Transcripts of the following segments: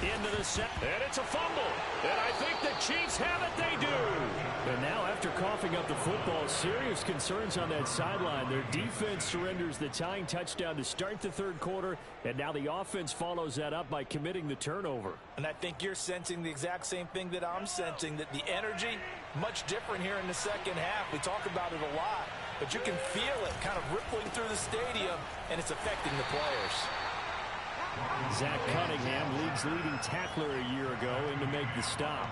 Into the set, and it's a fumble. And I think the Chiefs have it. They do. And now, after coughing up the football, serious concerns on that sideline. Their defense surrenders the tying touchdown to start the third quarter, and now the offense follows that up by committing the turnover. And I think you're sensing the exact same thing that I'm sensing, that the energy, much different here in the second half. We talk about it a lot, but you can feel it kind of rippling through the stadium, and it's affecting the players. Zach Cunningham, league's leading tackler a year ago, in to make the stop.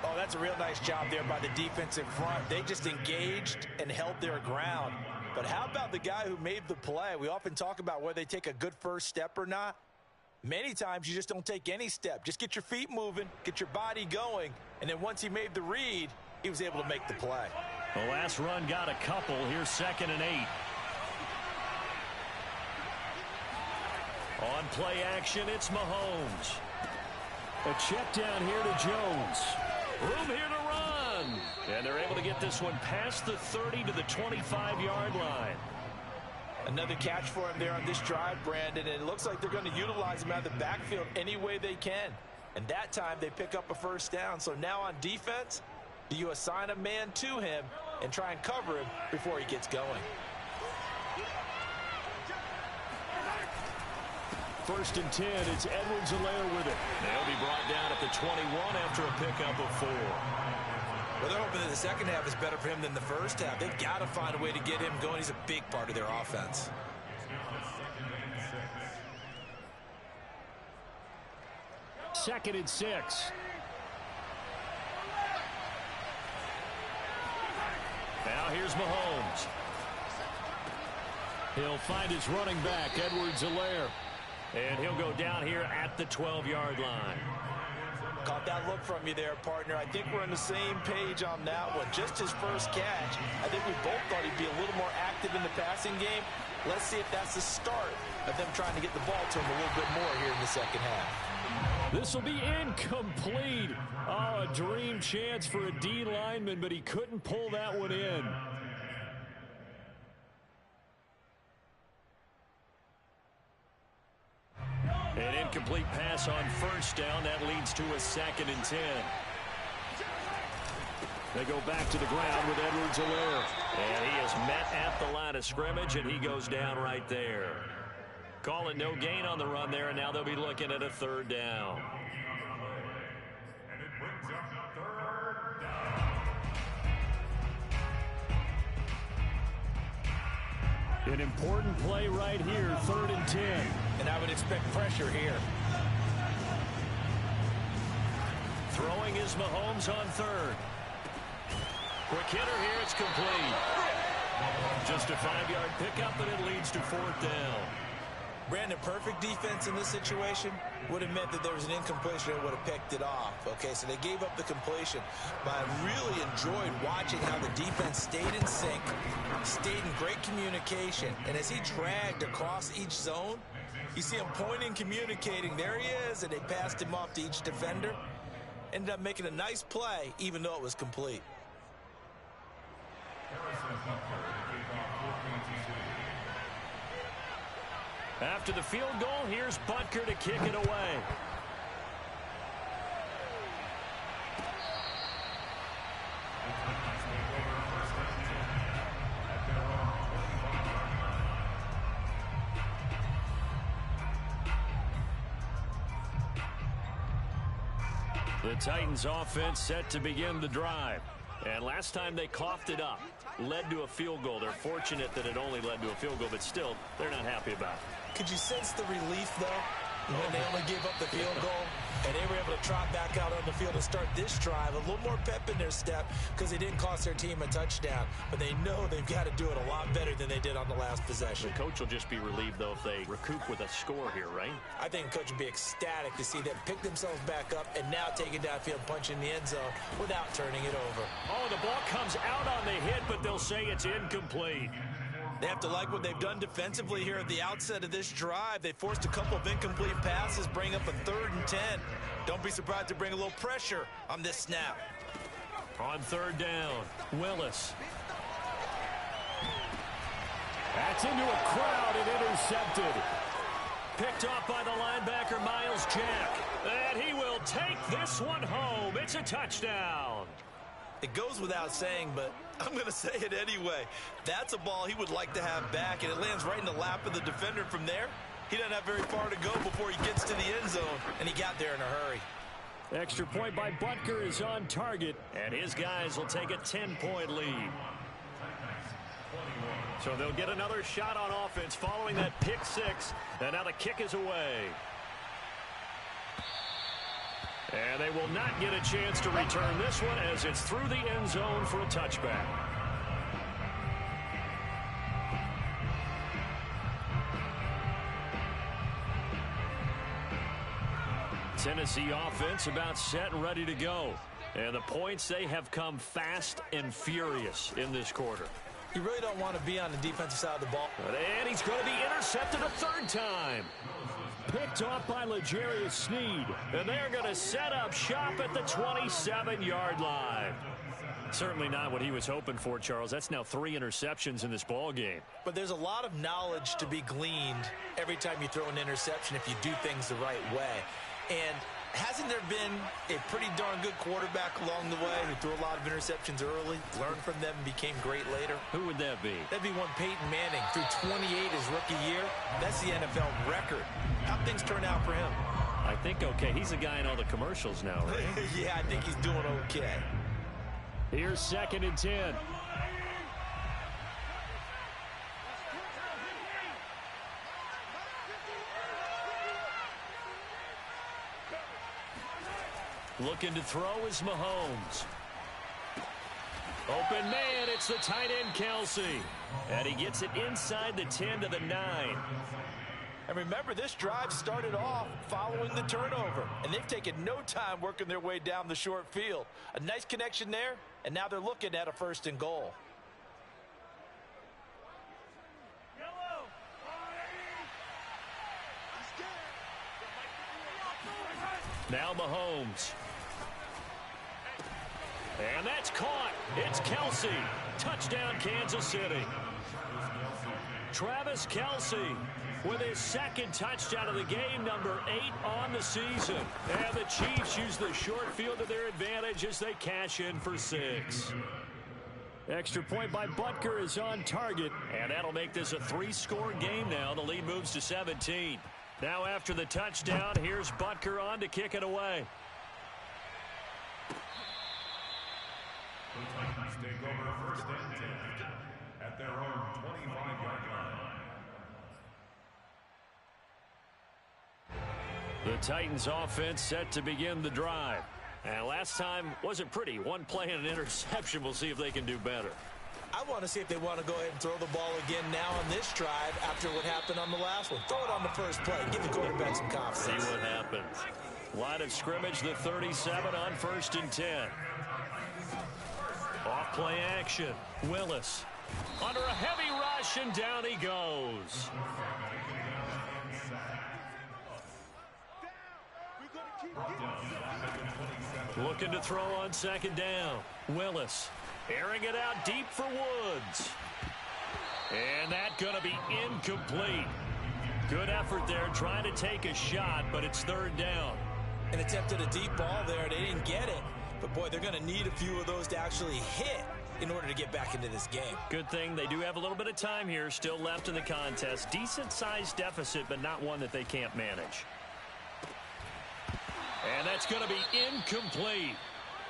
Oh, that's a real nice job there by the defensive front. They just engaged and held their ground. But how about the guy who made the play? We often talk about whether they take a good first step or not. Many times you just don't take any step. Just get your feet moving, get your body going, and then once he made the read, he was able to make the play. The last run got a couple. Here's 2nd and 8. On play action, it's Mahomes. A check down here to Jones. Room here to run. And they're able to get this one past the 30 to the 25-yard line. Another catch for him there on this drive, Brandon, and it looks like they're going to utilize him out of the backfield any way they can. And that time they pick up a first down. So now on defense, do you assign a man to him and try and cover him before he gets going? 1st and 10, it's Edwards-Helaire with it. They'll be brought down at the 21 after a pickup of 4. Well, they're hoping that the second half is better for him than the first half. They've got to find a way to get him going. He's a big part of their offense. Second and 6. Now here's Mahomes. He'll find his running back, Edwards-Helaire. And he'll go down here at the 12-yard line. Caught that look from you there, partner. I think we're on the same page on that one. Just his first catch. I think we both thought he'd be a little more active in the passing game. Let's see if that's the start of them trying to get the ball to him a little bit more here in the second half. This will be incomplete. Oh, a dream chance for a D lineman, but he couldn't pull that one in. An incomplete pass on first down. That leads to a 2nd and 10. They go back to the ground with Edwards-Helaire. And he is met at the line of scrimmage, and he goes down right there. Call it no gain on the run there, and now they'll be looking at a 3rd down. An important play right here, 3rd and 10. And I would expect pressure here. Throwing is Mahomes on 3rd. Quick hitter here, it's complete. Just a 5-yard pickup, but it leads to 4th down. Brandon, perfect defense in this situation would have meant that there was an incompletion and would have picked it off. Okay, so they gave up the completion. But I really enjoyed watching how the defense stayed in sync, stayed in great communication. And as he dragged across each zone, you see him pointing, communicating. There he is, and they passed him off to each defender. Ended up making a nice play, even though it was complete. After the field goal, here's Butker to kick it away. The Titans offense set to begin the drive. And last time they coughed it up, led to a field goal. They're fortunate that it only led to a field goal, but still, they're not happy about it. Could you sense the relief, though, when they only gave up the field goal and they were able to trot back out on the field and start this drive? A little more pep in their step because they didn't cost their team a touchdown, but they know they've got to do it a lot better than they did on the last possession. The coach will just be relieved, though, if they recoup with a score here, right? I think the coach would be ecstatic to see them pick themselves back up and now take it downfield, punch in the end zone without turning it over. Oh, the ball comes out on the hit, but they'll say it's incomplete. They have to like what they've done defensively here at the outset of this drive. They forced a couple of incomplete passes, bring up a 3rd and 10. Don't be surprised to bring a little pressure on this snap. On 3rd down, Willis. That's into a crowd and intercepted. Picked off by the linebacker, Miles Jack. And he will take this one home. It's a touchdown. It goes without saying, but I'm going to say it anyway. That's a ball he would like to have back, and it lands right in the lap of the defender. From there, he doesn't have very far to go before he gets to the end zone, and he got there in a hurry. Extra point by Butker is on target, and his guys will take a 10-point lead. So they'll get another shot on offense following that pick six, and now the kick is away. And they will not get a chance to return this one as it's through the end zone for a touchback. Tennessee offense about set and ready to go. And the points, they have come fast and furious in this quarter. You really don't want to be on the defensive side of the ball. And he's going to be intercepted a third time. Picked off by L'Jarius Sneed. And they're going to set up shop at the 27-yard line. Certainly not what he was hoping for, Charles. That's now 3 interceptions in this ball game. But there's a lot of knowledge to be gleaned every time you throw an interception if you do things the right way. And hasn't there been a pretty darn good quarterback along the way who threw a lot of interceptions early, learned from them, and became great later? Who would that be? That'd be one Peyton Manning. Threw 28 his rookie year. That's the NFL record. How'd things turn out for him? I think okay. He's a guy in all the commercials now, right? Yeah, I think he's doing okay. Here's 2nd and 10. Looking to throw is Mahomes. Open man, it's the tight end Kelsey. And he gets it inside the 10 to the 9. And remember, this drive started off following the turnover. And they've taken no time working their way down the short field. A nice connection there, and now they're looking at a 1st and goal. Now Mahomes. And that's caught. It's Kelsey. Touchdown, Kansas City. Travis Kelsey with his 2nd touchdown of the game, number 8 on the season. And the Chiefs use the short field to their advantage as they cash in for 6. Extra point by Butker is on target, and that'll make this a 3-score game now. The lead moves to 17. Now after the touchdown, here's Butker on to kick it away. The Titans take over 1st and 10 at their own 25-yard line. The Titans offense set to begin the drive. And last time wasn't pretty. One play and an interception. We'll see if they can do better. I want to see if they want to go ahead and throw the ball again now on this drive after what happened on the last one. Throw it on the first play. Give the quarterback some confidence. See what happens. Line of scrimmage, the 37 on 1st and 10. Off play action. Willis under a heavy rush, and down he goes. Looking to throw on 2nd down. Willis airing it out deep for Woods. And that's going to be incomplete. Good effort there trying to take a shot, but it's 3rd down. And attempted a deep ball there. They didn't get it. But, boy, they're going to need a few of those to actually hit in order to get back into this game. Good thing they do have a little bit of time here still left in the contest. Decent-sized deficit, but not one that they can't manage. And that's going to be incomplete.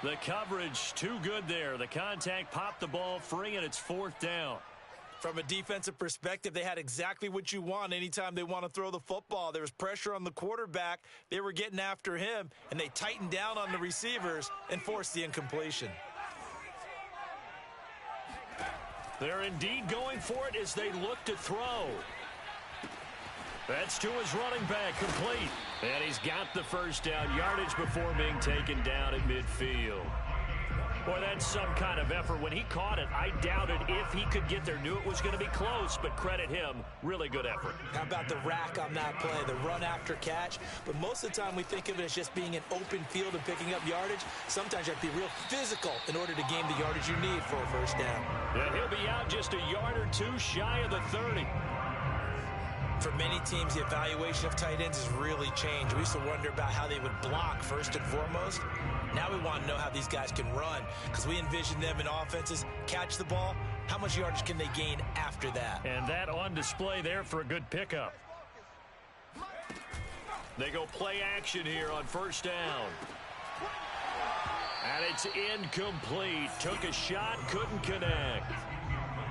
The coverage too good there. The contact popped the ball free, and it's 4th down. From a defensive perspective, they had exactly what you want anytime they want to throw the football. There was pressure on the quarterback. They were getting after him, and they tightened down on the receivers and forced the incompletion. They're indeed going for it as they look to throw. That's to his running back, complete. And he's got the 1st down yardage before being taken down at midfield. Boy, that's some kind of effort. When he caught it, I doubted if he could get there. Knew it was going to be close, but credit him. Really good effort. How about the rack on that play, the run after catch? But most of the time we think of it as just being an open field and picking up yardage. Sometimes you have to be real physical in order to gain the yardage you need for a 1st down. And he'll be out just a yard or two shy of the 30. For many teams, the evaluation of tight ends has really changed. We used to wonder about how they would block first and foremost. Now we want to know how these guys can run, because we envision them in offenses catch the ball. How much yardage can they gain after that? And that on display there for a good pickup. They go play action here on first down. And it's incomplete. Took a shot, couldn't connect.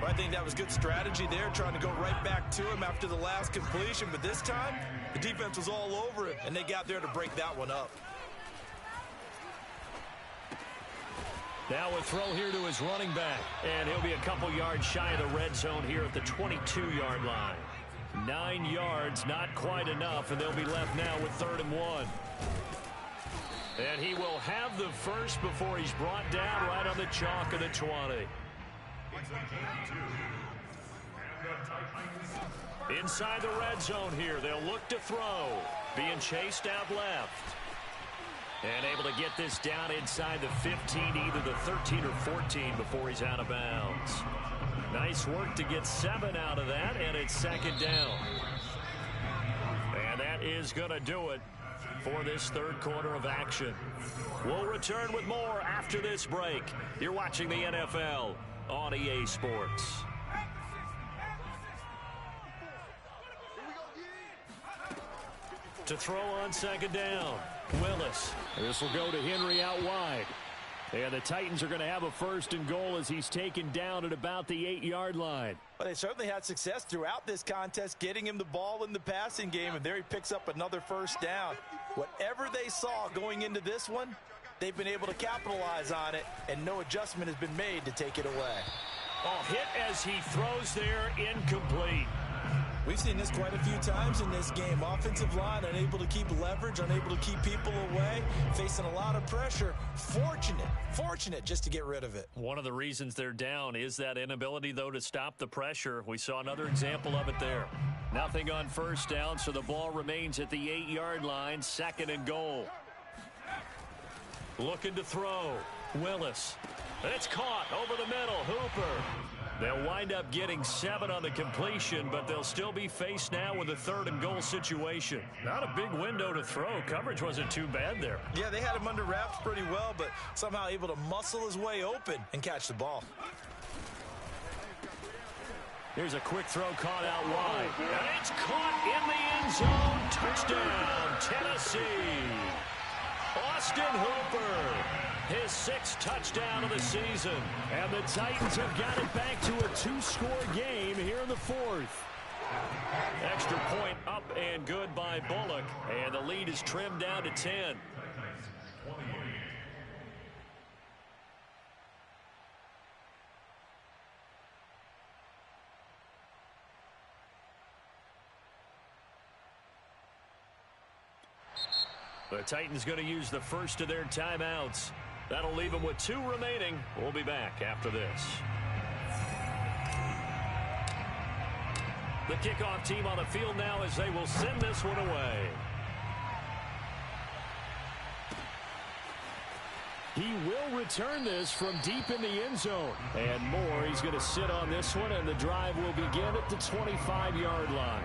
Well, I think that was good strategy there, trying to go right back to him after the last completion. But this time, the defense was all over it, and they got there to break that one up. Now a throw here to his running back. And he'll be a couple yards shy of the red zone here at the 22-yard line. 9 yards, not quite enough, and they'll be left now with 3rd and 1. And he will have the first before he's brought down right on the chalk of the 20. Inside the red zone here, they'll look to throw. Being chased out left. And able to get this down inside the 15, either the 13 or 14 before he's out of bounds. Nice work to get 7 out of that, and it's 2nd down. And that is going to do it for this 3rd quarter of action. We'll return with more after this break. You're watching the NFL on EA Sports. To throw on 2nd down, Willis. This will go to Henry out wide. And the Titans are going to have a 1st and goal as he's taken down at about the 8-yard line. Well, they certainly had success throughout this contest, getting him the ball in the passing game, and there he picks up another 1st down. Whatever they saw going into this one, they've been able to capitalize on it, and no adjustment has been made to take it away. Oh, hit as he throws there, incomplete. We've seen this quite a few times in this game. Offensive line unable to keep leverage, unable to keep people away, facing a lot of pressure. Fortunate just to get rid of it. One of the reasons they're down is that inability, though, to stop the pressure. We saw another example of it there. Nothing on 1st down, so the ball remains at the 8-yard line, 2nd and goal. Looking to throw. Willis. It's caught over the middle. Hooper. They'll wind up getting 7 on the completion, but they'll still be faced now with a 3rd and goal situation. Not a big window to throw. Coverage wasn't too bad there. Yeah, they had him under wraps pretty well, but somehow able to muscle his way open and catch the ball. Here's a quick throw caught out wide. And it's caught in the end zone. Touchdown, Tennessee. Austin Hooper. His 6th touchdown of the season. And the Titans have got it back to a 2-score game here in the 4th. Extra point up and good by Bullock. And the lead is trimmed down to 10. The Titans going to use the first of their timeouts. That'll leave them with 2 remaining. We'll be back after this. The kickoff team on the field now as they will send this one away. He will return this from deep in the end zone. And more, he's going to sit on this one, and the drive will begin at the 25-yard line.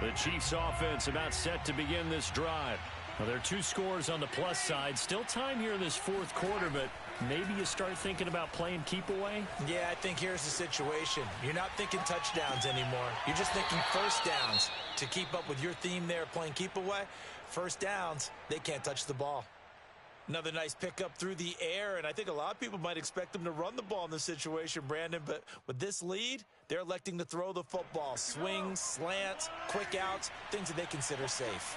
The Chiefs offense about set to begin this drive. Well, there are 2 scores on the plus side. Still time here in this 4th quarter, but maybe you start thinking about playing keep away? Yeah, I think here's the situation. You're not thinking touchdowns anymore. You're just thinking 1st downs. To keep up with your theme there, playing keep away, 1st downs, they can't touch the ball. Another nice pickup through the air, and I think a lot of people might expect them to run the ball in this situation, Brandon, but with this lead, they're electing to throw the football. Swings, slants, quick outs, things that they consider safe.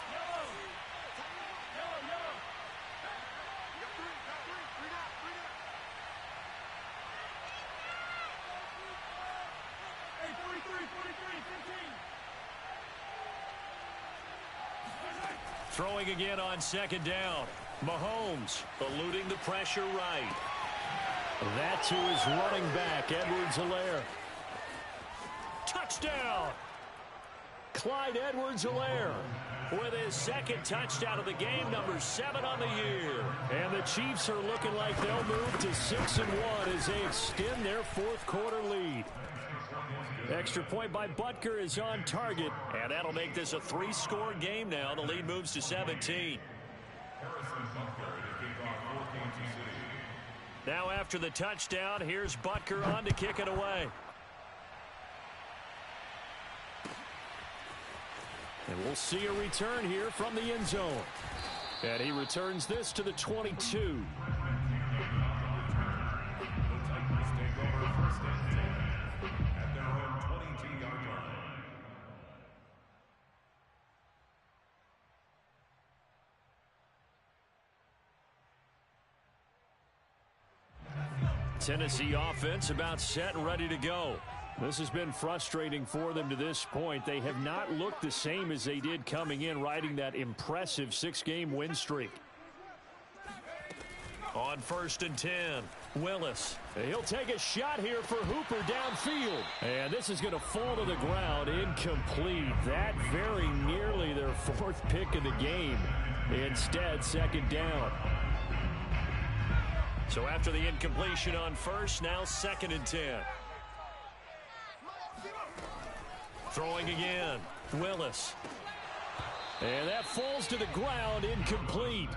Throwing again on 2nd down. Mahomes eluding the pressure right. That to his running back, Edwards-Helaire. Touchdown! Clyde Edwards-Helaire. with his second touchdown of the game, number 7 on the year. And the Chiefs are looking like they'll move to 6-1 as they extend their fourth quarter lead. Extra point by Butker is on target, and that'll make this a 3-score game now. The lead moves to 17. Now after the touchdown, here's Butker on to kick it away. And we'll see a return here from the end zone. And he returns this to the 22. Tennessee offense about set and ready to go. This has been frustrating for them to this point. They have not looked the same as they did coming in, riding that impressive 6-game win streak. On 1st and 10, Willis. He'll take a shot here for Hooper downfield. And this is going to fall to the ground, incomplete. That very nearly their 4th pick of the game. Instead, 2nd down. So after the incompletion on 1st, now 2nd and 10. Throwing again, Willis. And that falls to the ground, incomplete.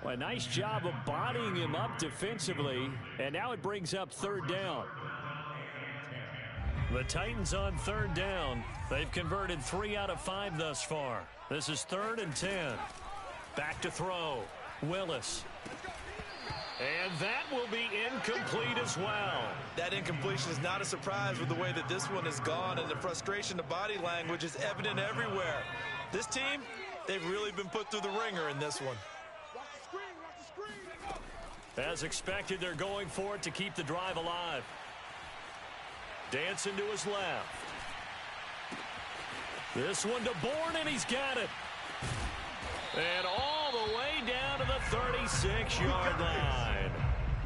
Well, a nice job of bodying him up defensively, and now it brings up 3rd down. The Titans on 3rd down. They've converted 3 out of 5 thus far. This is 3rd and 10. Back to throw, Willis. And that will be incomplete as well. That incompletion is not a surprise with the way that this one has gone, and the frustration of body language is evident everywhere. This team, they've really been put through the ringer in this one. As expected, they're going for it to keep the drive alive. Dancing to his left. This one to Bourne, and he's got it. And all the way down to the 36-yard line.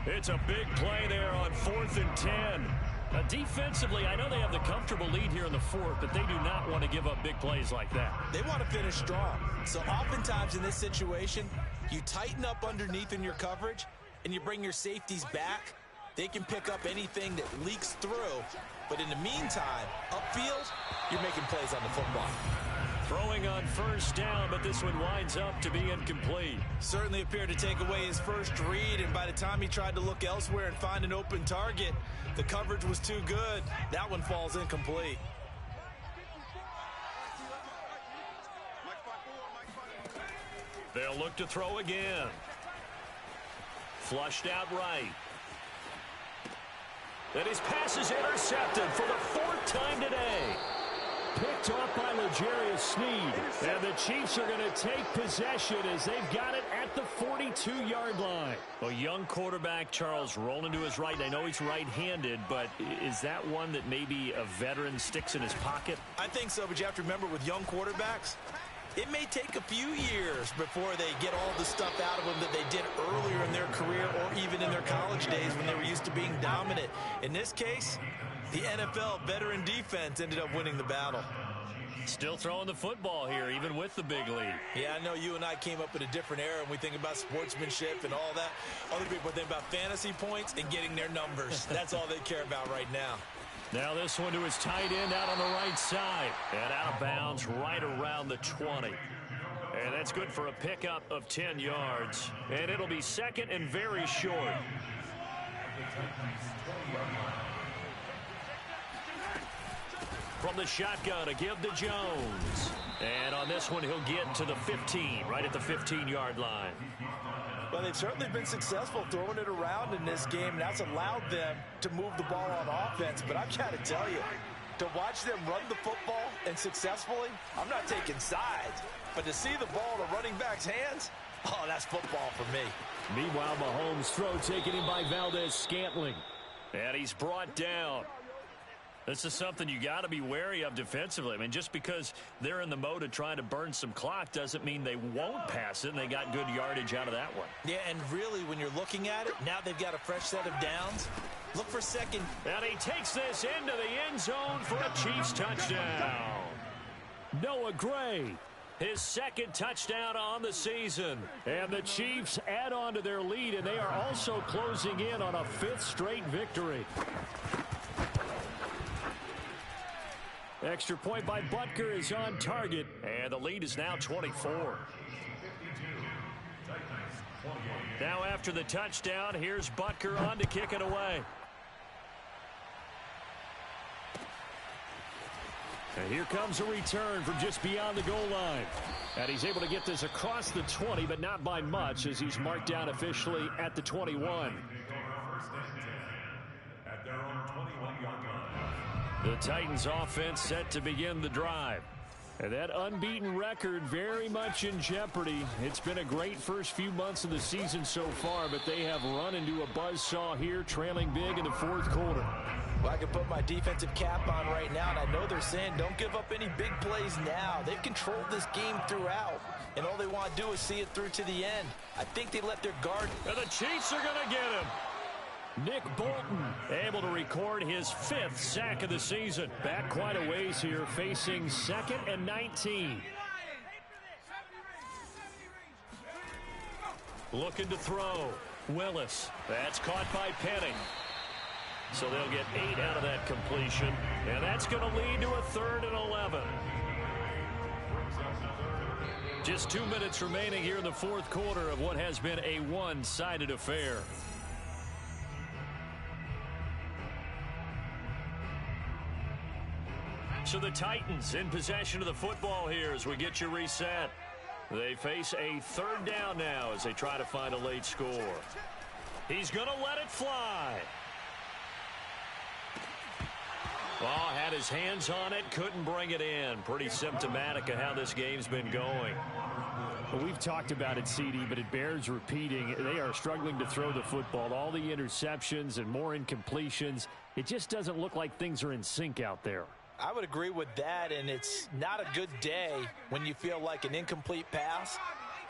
It's a big play there on 4th and 10. Defensively, I know they have the comfortable lead here in the 4th, but they do not want to give up big plays like that. They want to finish strong. So oftentimes in this situation, you tighten up underneath in your coverage, and you bring your safeties back. They can pick up anything that leaks through. But in the meantime, upfield, you're making plays on the football. Throwing on 1st down, but this one winds up to be incomplete. Certainly appeared to take away his first read, and by the time he tried to look elsewhere and find an open target, the coverage was too good. That one falls incomplete. They'll look to throw again. Flushed out right. And his pass is intercepted for the 4th time today. Picked off by L'Jarius Sneed. And the Chiefs are going to take possession as they've got it at the 42-yard line. A young quarterback, Charles, rolling to his right. I know he's right-handed, but is that one that maybe a veteran sticks in his pocket? I think so, but you have to remember with young quarterbacks, it may take a few years before they get all the stuff out of them that they did earlier in their career or even in their college days when they were used to being dominant. In this case, the NFL veteran defense ended up winning the battle. Still throwing the football here, even with the big lead. Yeah, I know you and I came up in a different era, and we think about sportsmanship and all that. Other people think about fantasy points and getting their numbers. That's all they care about right now. Now this one to his tight end out on the right side. And out of bounds right around the 20. And that's good for a pickup of 10 yards. And it'll be 2nd and very short. From the shotgun, a give to Jones. And on this one, he'll get to the 15, right at the 15-yard line. Well, they've certainly been successful throwing it around in this game, and that's allowed them to move the ball on offense. But I've got to tell you, to watch them run the football and successfully, I'm not taking sides, but to see the ball in the running back's hands, oh, that's football for me. Meanwhile, Mahomes' throw taken in by Valdez-Scantling. And he's brought down. This is something you got to be wary of defensively. I mean, just because they're in the mode of trying to burn some clock doesn't mean they won't pass it, and they got good yardage out of that one. Yeah, and really, when you're looking at it, now they've got a fresh set of downs. Look for 2nd. And he takes this into the end zone for a Chiefs touchdown. Noah Gray His second touchdown on the season. And the Chiefs add on to their lead, and they are also closing in on a fifth straight victory. Extra point by Butker is on target, and the lead is now 24. Now after the touchdown, here's Butker on to kick it away. And here comes a return from just beyond the goal line. And he's able to get this across the 20, but not by much, as he's marked down officially at the 21. At their own 21-yard line. The Titans offense set to begin the drive. And that unbeaten record very much in jeopardy. It's been a great first few months of the season so far, but they have run into a buzzsaw here, trailing big in the fourth quarter. Well, I can put my defensive cap on right now, and I know they're saying don't give up any big plays now. They've controlled this game throughout, and all they want to do is see it through to the end. I think they let their guard. And the Chiefs are going to get him. Nick Bolton able to record his fifth sack of the season. Back quite a ways here, facing 2nd and 19. Looking to throw. Willis. That's caught by Penning. So they'll get 8 out of that completion. And that's going to lead to a 3rd and 11. Just 2 minutes remaining here in the fourth quarter of what has been a one-sided affair. So the Titans in possession of the football here as we get you reset. They face a 3rd down now as they try to find a late score. He's going to let it fly. Ball had his hands on it, couldn't bring it in. Pretty symptomatic of how this game's been going. Well, we've talked about it, CD, but it bears repeating. They are struggling to throw the football. All the interceptions and more incompletions. It just doesn't look like things are in sync out there. I would agree with that, and it's not a good day when you feel like an incomplete pass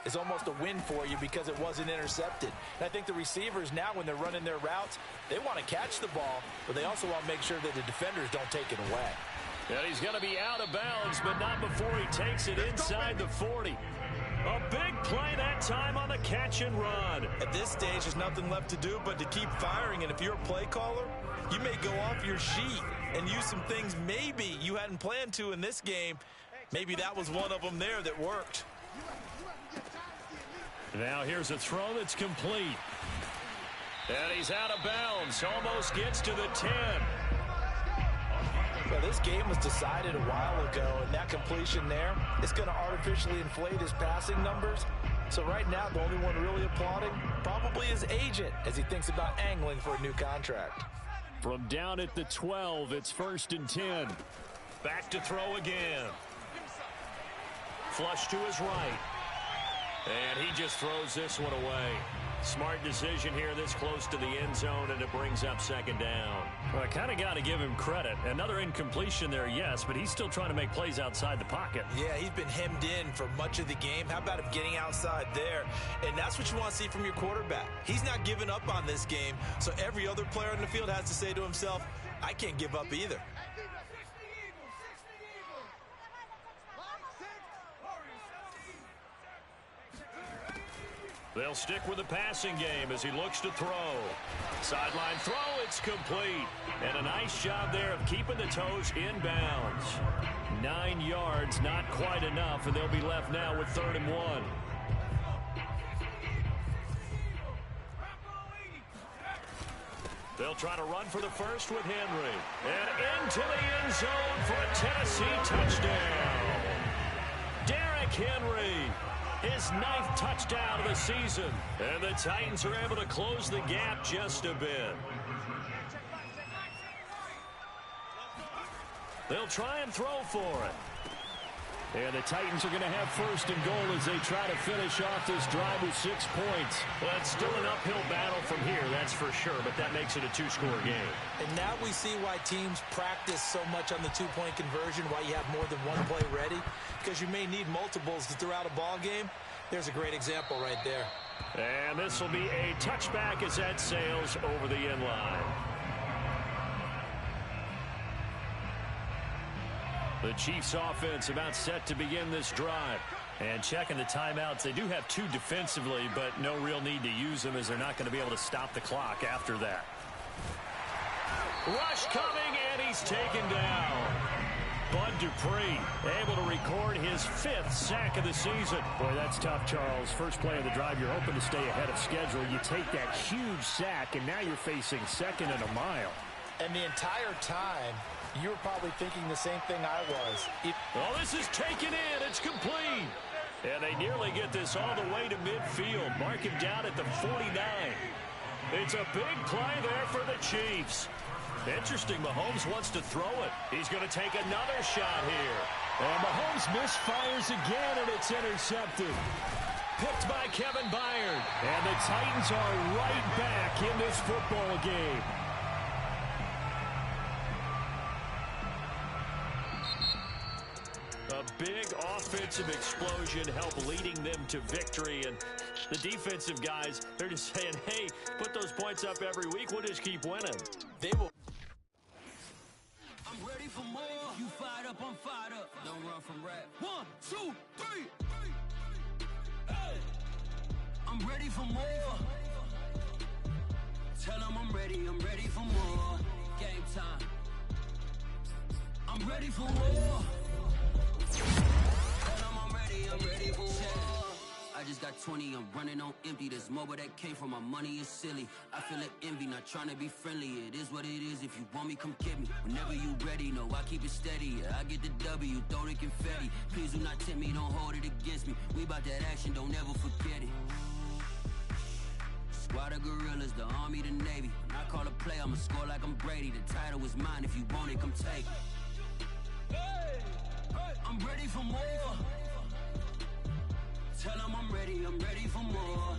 is almost a win for you because it wasn't intercepted. And I think the receivers now, when they're running their routes, they want to catch the ball, but they also want to make sure that the defenders don't take it away. And he's going to be out of bounds, but not before he takes it inside the 40. A big play that time on the catch and run. At this stage, there's nothing left to do but to keep firing, and if you're a play caller, you may go off your sheet and use some things maybe you hadn't planned to in this game. Maybe that was one of them there that worked. Now here's a throw that's complete. And he's out of bounds. Almost gets to the 10. Well, this game was decided a while ago, and that completion there, it's going to artificially inflate his passing numbers. So right now, the only one really applauding probably his agent as he thinks about angling for a new contract. From down at the 12, it's 1st and 10. Back to throw again. Flush to his right. And he just throws this one away. Smart decision here this close to the end zone, and it brings up 2nd down. Well, I kind of got to give him credit. Another incompletion there, yes, but he's still trying to make plays outside the pocket. Yeah, he's been hemmed in for much of the game. How about him getting outside there? And that's what you want to see from your quarterback. He's not giving up on this game, so every other player on the field has to say to himself, I can't give up either. They'll stick with the passing game as he looks to throw. Sideline throw, it's complete. And a nice job there of keeping the toes in bounds. 9 yards, not quite enough, and they'll be left now with 3rd and 1. They'll try to run for the first with Henry. And into the end zone for a Tennessee touchdown. Derrick Henry. His 9th touchdown of the season. And the Titans are able to close the gap just a bit. They'll try and throw for it. And the Titans are going to have 1st and goal as they try to finish off this drive with 6 points. Well, it's still an uphill battle from here, that's for sure, but that makes it a 2-score game. And now we see why teams practice so much on the 2-point conversion, why you have more than one play ready, because you may need multiples to throw out a ball game. There's a great example right there. And this will be a touchback as that sails over the end line. The Chiefs offense about set to begin this drive. And checking the timeouts, they do have 2 defensively, but no real need to use them as they're not going to be able to stop the clock after that. Rush coming, and he's taken down. Bud Dupree able to record his 5th sack of the season. Boy, that's tough, Charles. First play of the drive, you're hoping to stay ahead of schedule. You take that huge sack, and now you're facing 2nd and a mile. And the entire time, you were probably thinking the same thing I was. Oh, this is taken in. It's complete. And they nearly get this all the way to midfield. Mark him down at the 49. It's a big play there for the Chiefs. Interesting, Mahomes wants to throw it. He's going to take another shot here. And Mahomes misfires again, and it's intercepted. Picked by Kevin Byard. And the Titans are right back in this football game. A big offensive explosion helped leading them to victory. And the defensive guys, they're just saying, hey, put those points up every week. We'll just keep winning. They will. I'm ready for more. You fired up, I'm fired up. Don't run from rap. 1, 2, 3. Hey. I'm ready for more. Tell them I'm ready for more. Game time. I'm ready for more. Tell them I'm ready for more. I just got 20, I'm running on empty. This mobile that came from my money is silly. I feel like envy, not trying to be friendly. It is what it is, if you want me, come get me. Whenever you ready, no, I keep it steady. I get the W, throw the confetti. Please do not tempt me, don't hold it against me. We about that action, don't ever forget it. Squad of gorillas, the army, the navy. When I call a play, I'ma score like I'm Brady. The title is mine, if you want it, come take it. I'm ready for more. Tell them I'm ready for more.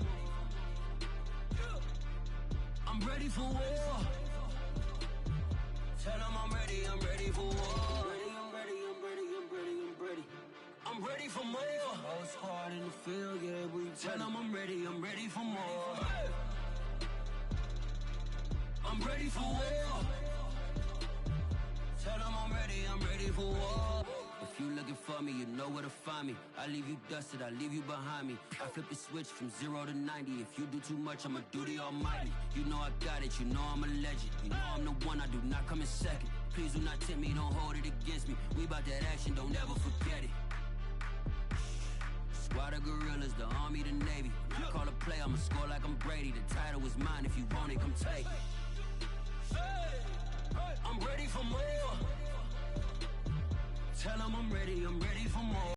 I'm ready for war. Tell them I'm ready for war. I'm ready for more. Most hard in the field, yeah, we tell them I'm ready for more. I'm ready for war. Tell them I'm ready for war. If you looking for me, you know where to find me. I leave you dusted, I leave you behind me. I flip the switch from 0 to 90. If you do too much, I'ma do the almighty. You know I got it, you know I'm a legend. You know I'm the one, I do not come in second. Please do not tempt me, don't hold it against me. We about that action, don't ever forget it. Squad of gorillas, the army, the navy. When I call a play, I'ma score like I'm Brady. The title is mine, if you want it, come take it. I'm ready for more. Tell them I'm ready for more.